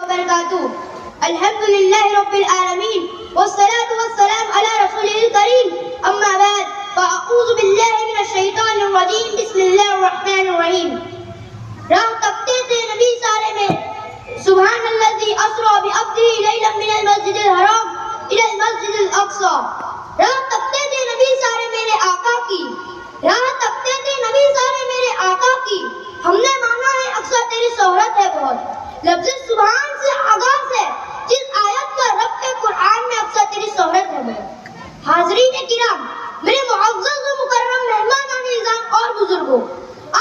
وبرکاتہ. الحمدللہ رب العالمین والصلاة والسلام علی رسولہ الکریم. اما بعد فاعوذ باللہ من الشیطان الرجیم. بسم اللہ الرحمن الرحیم. راہ تپتے تھے نبی سارے میں سبحان الذی اسری بعبدہ لیلا من المسجد الحرام الی المسجد الاقصی. راہ تپتے تھے نبی سارے میرے آقا کی. راہ تپتے تھے نبی سارے میرے آقا کی. ہم نے مانا ہے اقصی تیری شہرت ہے بہت. لفظ سبحان سے آغاز ہے جس آیت کا رب کے قرآن میں اقصی تیری شہرت ہے بہت. حاضرین کرام، میرے معزز و مکرم مہمانان اعظام اور بزرگوں،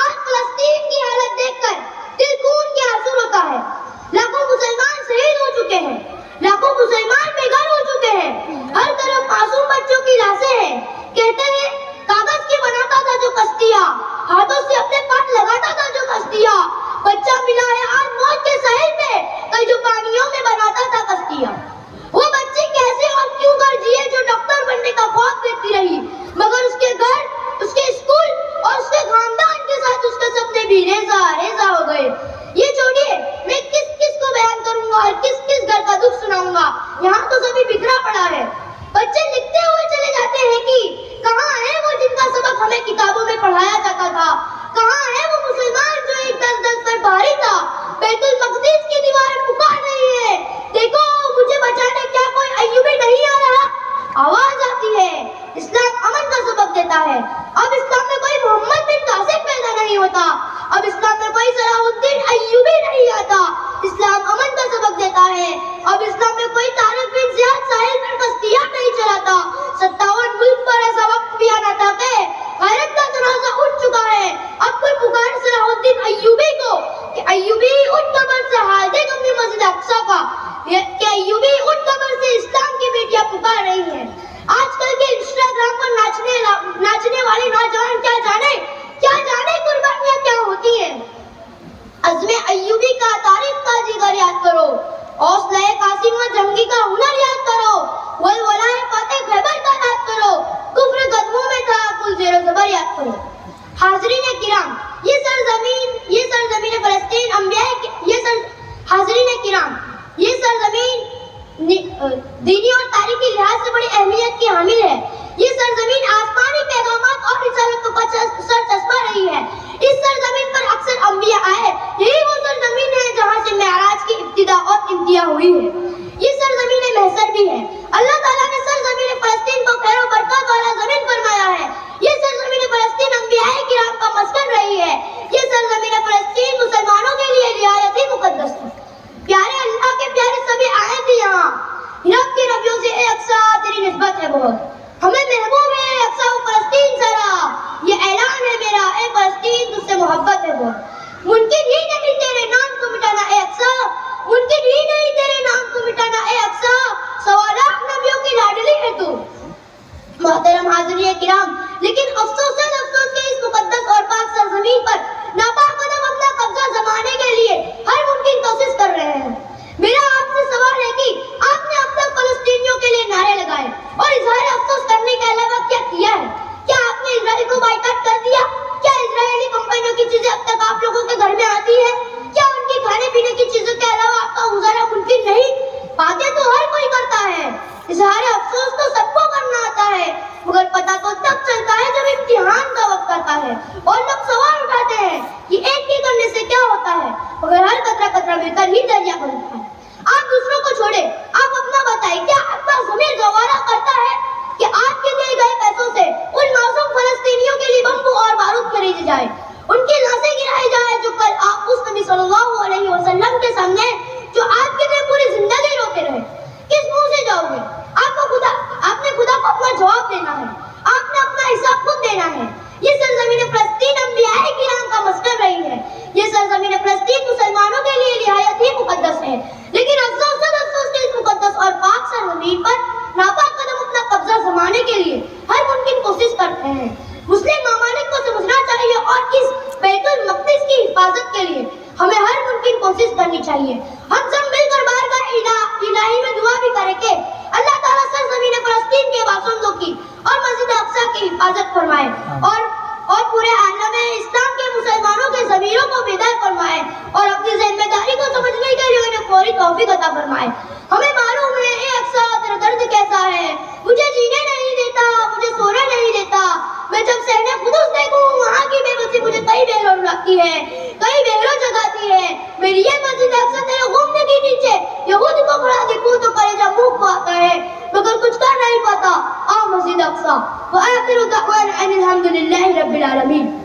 آج فلسطین کی حالت دیکھ کر دل خون کے آنسو روتا ہے. لاکھوں مسلمان شہید ہو چکے ہیں، لاکھوں مسلمان بے گھر ہو چکے ہیں. ہر طرف معصوم بچوں کی لاشیں ہیں. کہتے ہیں کاغذ کی بناتا تھا جو کشتیاں، ہاتھوں سے اپنے پاٹ لگاتا تھا جو کشتیاں، بچہ ملا ہے آج موت کے ساحل پہ کئی جو پانیوں میں بناتا تھا کشتیاں. وہ بچی کیسے اور کیوں کر جیے جو ڈاکٹر بننے کا خواب دیکھتی رہی، مگر اس کے گھر، اس کے اسکول اور اس کے خاندان کے ساتھ اس کے سپنے بھی ریزہ ریزہ ہو گئے. یہ چھوڑیے، میں کس کس کو بیان کروں گا اور کس کس گھر کا دکھ سناؤں گا. یہاں تو سبھی بکھرا پڑا ہے. بچے لکھتے ہوئے چلے جاتے ہیں کہ کہاں ہے وہ جن کا سبق ہمیں کتابوں میں پڑھایا جاتا تھا، کہاں ہے وہ مسلمان جو ایک دس دس پر بھاری تھا. بیت المقدس کی دیواریں پکار رہی ہے، دیکھو مجھے بچانے کیا کوئی ایوبی نہیں آ رہا. آواز آتی ہے. اسلام امن کا سبق دیتا ہے. اب اسلام میں کوئی محمد بن قاسم پیدا نہیں ہوتا، اب اسلام میں کوئی صلاح الدین ایوبی نہیں آتا. اسلام امن کا سبق دیتا ہے. اب اسلام میں کوئی طارق بن زیاد ساحل پر کشتیاں نہیں چلاتا. 57 ملک پر ایسا وقت بھی آنا تھا کہ غیرت کا جنازہ اٹھ چکا ہے. اب کوئی پکار صلاح الدین ایوبی کو کہ ایوبی اٹھ قبر سے حال دیکھ اپنی مسجد اقصی کا، کہ ایوبی اٹھ قبر سے اسلام کی بیٹیاں پکار رہی ہیں. آج کل کے انسٹاگرام پر ناچنے والے نوجوان کیا جانے قربانیاں کیا ہوتی ہیں. عزم ایوبی کا، تاریخ کا جگر یاد کرو، حوصلہ قاسم و جنگی کا ہنر یاد کرو، ولولائے فاتح خیبر کا یاد کرو، کفر قدموں میں تھا کل زیر و زبر یاد کرو. حاضرین کرام، یہ سرزمین فلسطین حاضرین کرام، یہ سرزمین دینی اور تاریخی لحاظ سے بڑی اہمیت کی حامل ہے. یہ سرزمین آسمانی پیغامات اور رسالتوں کا سر چشمہ رہی ہے. اس سرزمین پر اکثر انبیاء آئے. یہی وہ سرزمین ہے جہاں سے معراج کی ابتدا اور انتہا ہوئی ہے. یہ سرزمین محشر بھی ہے. اللہ تعالیٰ نے سرزمین فلسطین کو خیر و برکات والا زمین فرمایا ہے. یہ سرزمین فلسطین انبیاء کرام کا مسکن رہی ہے. یہ سرزمین فلسطین مسلمانوں کے لیے نہایت ہی مقدس ہے. پیارے اللہ کے پیارے سبھی آئے تھے یہاں. رب کے نبیوں سے اے اقصی تیری نسبت ہے بہت. ہمیں محبوب ہے اے اقصی و فلسطین ذرا. یہ اعلان ہے میرا اے فلسطین تجھ سے محبت ہے بہت. ممکن ہی نہیں تیرے نام کو مٹانا اے اقصی، ممکن ہی نہیں تیرے نام کو مٹانا اے اقصی. سوالاخ نبیوں کی لاڈلی ہے تو. محترم حاضرین کرام، لیکن افسوس کے اس مقدس اور پاک سرزمین پر ناپاک قدم اپنا قبضہ جمانے کے لیے ہر ممکن کوشش کر رہے ہیں. میرا آپ سے سوال ہے کہ آپ نے اب تک فلسطینیوں کے لیے نعرے لگائے اور اظہار افسوس کرنے کے علاوہ کیا کیا ہے؟ کیا آپ نے اسرائیل کو بائیکاٹ کر دیا؟ کیا اسرائیلی کمپنیوں کی چیزیں اب تک آپ لوگوں کے گھر میں آتی ہے؟ کیا ان کی کھانے پینے کی چیزوں کے علاوہ آپ کا گزارا ممکن نہیں؟ باتیں تو ہر کوئی کرتا ہے، اظہار افسوس تو سب کو کرنا آتا ہے، مگر پتہ تو تب چلتا ہے جب امتحان کا وقت آتا ہے اور لوگ سوال اٹھاتے ہیں کہ ایک ہی کرنے سے کیا ہوتا ہے، مگر ہر قطرہ قطرہ مل کر ہی دریا بنتا ہے. آپ دوسروں کو چھوڑے، آپ اپنا بتائیں، کیا آپ کا ضمیر گوارا کرتا ہے کہ آپ کے دیے گئے پیسوں سے ان معصوم فلسطینیوں کے لیے بمبو اور بارود خریدے جائے، ان کی لاشیں گرائی جائے جو کل آپ اس نبی صلی اللہ علیہ وسلم کے سامنے جو آپ کے لیے پوری زندگی روتے رہے؟ کس منہ سے جاؤ گے؟ آپ نے خدا کو اپنا جواب دینا ہے، آپ نے اپنا حساب خود دینا ہے. یہ سرزمین فلسطین انبیاء کرام کا مسکن رہی ہے. یہ سرزمین فلسطین مسلمانوں کے لیے نہایت ہی مقدس ہے. توفیق عطا فرمائے. ہمیں معلوم ہے اے اقصیٰ تیرا درد کیسا ہے، مجھے جینے نہیں دیتا، مجھے سونے نہیں دیتا. میں جب صحن قدس دیکھوں وہاں کی بے بسی مجھے کئی بہروں رکھتی ہے، کئی بہروں جگاتی ہے. میری یہ مسجد اقصیٰ تیرے غمنے کے نیچے یہودی کو کھڑا دیکھوں تو کلیجہ منہ کو آتا ہے مگر کچھ کر نہیں پاتا. آ مسجد اقصیٰ. وآخر دعوانا ان الحمد للہ رب العالمین.